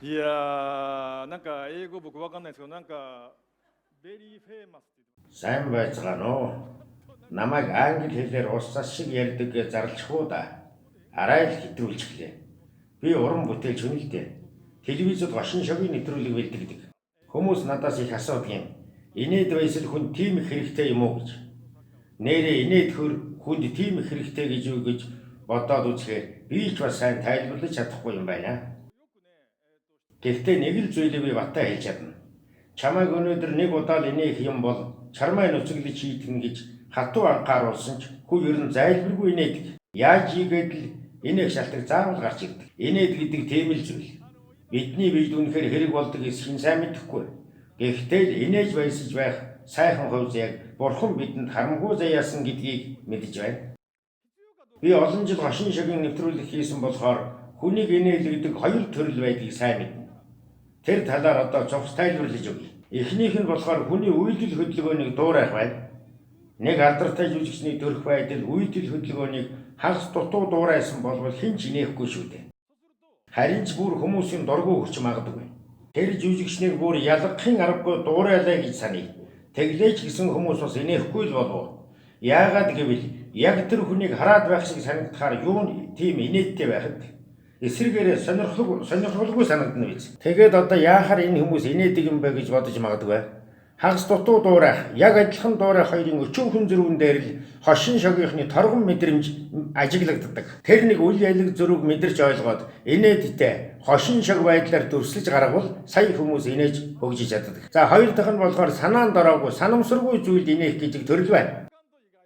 いやー、なんか英語僕わかんないですけど、なんか、ベリーフェイマスって言って Сайн байцгаана уу? Намайг англи хэлээр ус шиг ярьдаггээ зарлчихгүй да. Арай л хэтрүүлж гэлээ. Би уран бүтээл чөнөлдөө. Телевизэд гошин шогийн нэвтрүүлэг бэлддэг. Хүмүүс надаас их асуудаг юм. Инээд байсал хүн тийм их хэрэгтэй юм уу гэж. Нэрээ инээд хөр хүнд тийм их хэрэгтэй гэж юу гэж бодоод үзэхээр би ч бас сайн тайлбарлаж чадахгүй юм байна. Гэхдээ нэг л зүйлийг би батаа хэлж чадна. Чамайг өнөөдөр нэг удаа л инех юм бол чармай нуцаглаж хийтгэн гэж хатуу анхааруулсан ч хүү ер нь зайлбаргүй инээдэг. Яаж ийгээд л инех шалтгаан заавал гарч ирдэг. Инээд гэдэг тийм л зүйл. Бидний биед үнэхээр хэрэг болдог эсхийг сайн мэдэхгүй. Гэхдээ л инээж баясаж байх сайхан хувь заяаг Бурхан бидэнд харамгүй заяасан гэдгийг мэдэж байна. Би олон жил гошин шогийн нэвтрүүлэг хийсэн болохоор хүнийг инээлгдэг хоёр төрөл байдгийг сайн мэднэ. Тэр талаар одоо цогц тайлбарлаж өгье. Эхнийх нь болохоор хүний үйлдэл хөдөлгөөнийг дуурайх байна. Нэг алдартай жүжигчний төрх байдал үйлдэл хөдөлгөөнийг хагас дутуу дуурайсан болбол хэн ч инехгүй шүү дээ. Харин ч бүр хүмүүсийн дургүй хүч магадгүй. Тэр жүжигчнийг бүр ялгахын аргагүй дуурайлаа гэж саний. Тэглээч гэсэн хүмүүс бас инехгүй л болов. Яагаад гэвэл яг тэр хүнийг хараад байх шиг санагдахаар юу тийм инээдтэй байхад эсрэгээр сонирхолгүй санагдана биз. Тэгээд одоо яахаар энэ хүмүүс инээдэг юм бэ гэж бодож магадгүй. Хагас дутуу дуурайх, яг адилхан дуурайх хоёрын өчүүхэн зөрүүн дээр л хошин шогийнхны торгон мэдрэмж ажиглагддаг. Тэр нэг үл ялэг зөрүүг мэдэрч ойлгоод инээдтэй хошин шог байдлаар дүрслэж гаргавал сая хүмүүс инээж хөгжиж чаддаг. За хоёр дахь нь болохоор санаанд ороогүй, санамсаргүй зүйлд инээх гэдэг төрөл байна.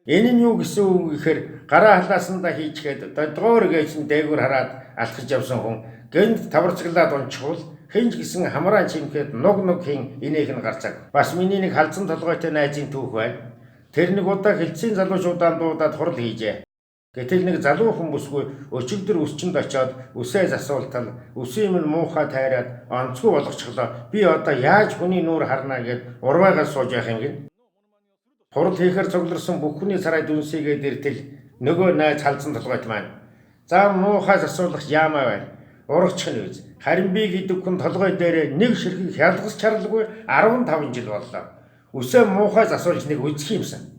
Энэ нь юу гэсэн үг гэхээр гараа халаасандаа хийчихэд додгоор гэж дээгүүр хараад алхаж явсан хүн гэнт таварцаглаад унчихвал хинж гисэн хамраа чимхэд нуг хийн инээх нь гарцаг. Бас миний нэг халзан толгойтой найзын түүх байна. Тэр нэг удаа хилцийн залуучуудаа дуудаад хурал хийжээ. Гэтэл нэг залуу хүмүүсгүй өчигдөр өсчөнд очиод үсээ засуултал үсээ юм муухай тайраад онцгүй болгочихлоо. Би одоо яаж хүний нүүр харнаа гэд урваагаас сууж явах юм гин. Хурал хийхээр цугларсан бүх хүний сарай дүнсийгээд иртэл нөгөө найз халзан толгойт маань. За муухай засуулагч яамаа байна. Урагчих нь үз. Харин би гэдэг хүн толгой дээр нэг ширхэг хялгас чарлгүй 15 жил боллоо. Үсээ муухай засуулж нэг үзэх юмсан.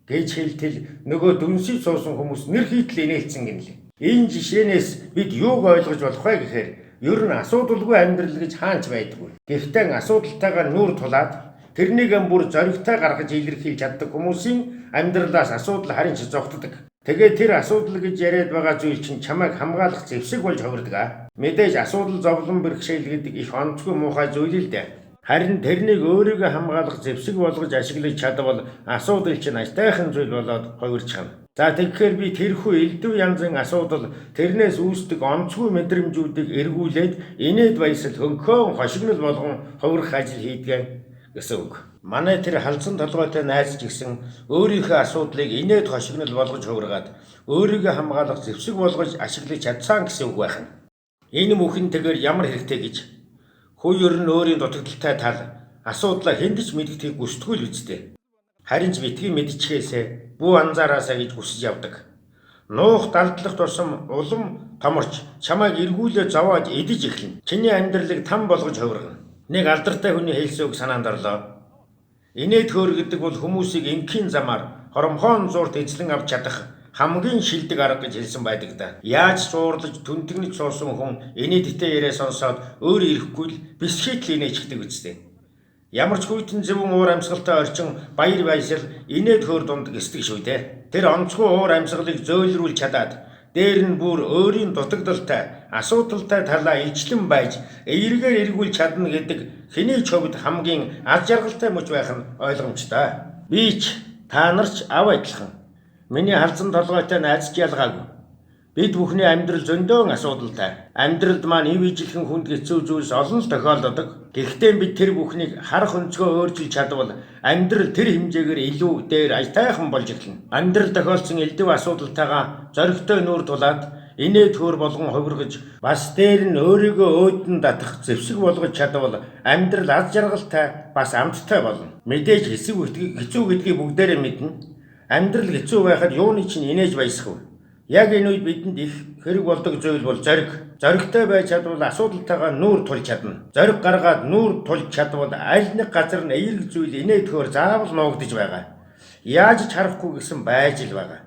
Гэж хэлтэл нөгөө дүнсий суусан хүмүүс нэр хийтэл инээлцэн гинлээ. Энэ жишээнээс бид юуг ойлгож болох вэ гэхээр ер нь асуудалгүй амьдрал гэж хаанч байдаггүй. Гэхдээ асуудалтайгаар нүүр тулаад тэрнийг бүр зоригтой гаргаж илэрхийлж чаддаг хүмүүсийн амьдралаас асуудал харин ч зогтдог. Тэгээд тэр асуудал гэж яриад байгаа зүйл чинь чамайг хамгаалах зэвсэг болж хувирдаг. Мэдээж асуудал зовлон бэрхшээл гэдэг их онцгүй муухай зүйл л дээ. Харин тэрнийг өөрийгөө хамгаалах зэвсэг болгож ашиглаж чадвал асуудал чинь аятайхан зүйл болоод хувирчихна. За тэгэхээр би тэрхүү элдв янзын асуудал тэрнээс үүсдэг онцгүй мэдрэмжүүдийг эргүүлээд инээд баясал хөнхөөн хошигнол болгон хувирах ажил хийдэг гэсэн үг. Манай тэр халзан толгойтой найз ч гэсэн өөрийнхөө асуудлыг инээд хошигнол болгож хувиргаад өөрийгөө хамгаалах зэвсэг болгож ашиглаж чадсан гэсэн үг байна. Энэ мөхөнтэйгээр ямар хэрэгтэй гэж хүү ер нь өөрийн дутагдaltaй тал асуудлаа хэнд ч мэдгэхийг хүсдэггүй л үстэй. Харин ч битгий мэдчихээсээ бүү анзаараасаа гэж хүсэж явдаг. Нуух далдлах тусам улам томорч чамайг эргүүлээ зовоож идэж эхлэн. Чиний амьдралыг там болгож хувиргана. Нэг алдартай хүний хэлсэн үг санаанд орлоо. Инээд хөөр гэдэг бол хүмүүсийг энгийн замаар хоромхон зуурт эзлэн авч чадах хамгийн шилдэг арга гэж хэлсэн байдаг да. Яаж зуурлаж түнтгнэж суусан хүн инээдтэй яриа сонсоод өөр ирэхгүй л бисхийтэл инээчдэг үстэй. Ямар ч хүйтэн зөвөн уур амьсгалтай орчин баяр баясал инээд хөөр дунд гисдэг шүү дээ. Тэр онцгой уур амьсгалыг зөөлрүүл чадаад дээр нь бүр өөрийн дутагдaltaй, асуудалтай талаа ижилэн байж эергээр эргүүл чадна гэдэг хэний ч хувьд хамгийн аз жаргалтай мөч байх нь ойлгомжтой. Би ч та нар ч ав адилхан. Миний халзан толгойтой найз ч ялгаагүй. Бид бүхний амьдрал зөндөөн асуудалтай. Амьдралд маань ив ижилхэн хүнд хэцүү зүйлс олон л тохиолддог. Гэхдээ бид тэр бүхнийг харах өнцгөө өөрчилж чадвал амьдрал тэр хэмжээгээр илүү дээр аятайхан болж эхэлнэ. Амьдрал тохиолдсон элдв асуудалтайгаа зоригтой нүүр тулаад инээд хөөр болгон хувиргаж бас дээр нь өөрийгөө өөдөн датах зэвсэг болгож чадвал амьдрал аз жаргалтай бас амттай болно. Мэдээж хэцүү гэдгийг бүгдээрээ мэднэ. Амьдрал хэцүү байхад юуны чинь инээж баясах вэ? Яг энэ үед бидэнд их хэрэг болдог зүйл бол зориг. Зоригтой байж чадвал асуудалтайгаа нүүр тулж чадна. Зориг гаргаад нүүр тулж чадвал аль нэг газар нь эерэг зүйл инээдхөөр заавал нуугдж байгаа. Яаж ч харахгүй гэсэн байж л байгаа.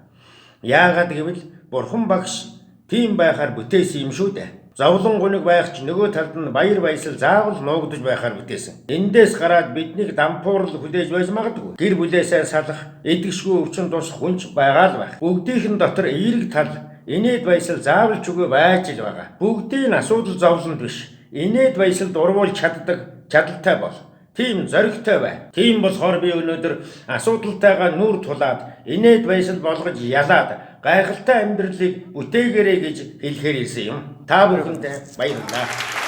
Яагаад гэвэл Бурхан багш тийм байхаар бүтээсэн юм шүү дээ. Зовлон гуниг байх ч нөгөө талд нь баяр баясгал заавал нуугдж байхаар бүтээсэн. Эндээс гараад биднийг дампуурл хүлээж байж магадгүй. Гэр бүлээсээ салах, эдгэшгүй өвчин тусах хүнч байгаа л байх. Бүгдийнхэн дотор эерэг тал, инээд баясгал заавал ч үгүй байж л байгаа. Бүгдийн асуудал зовлонд биш. Инээд баясгалд урвуулж чаддаг чадaltaй бол. Тийм зоригтой бай. Тийм болохоор би өнөөдөр асуудалтайгаа нүүр тулаад инээд баясгал болгож ялаад гайхалтай амьдралыг бүтээгээрэй гэж хэлэхээр ирсэн юм. Та бүхэнд баярлалаа.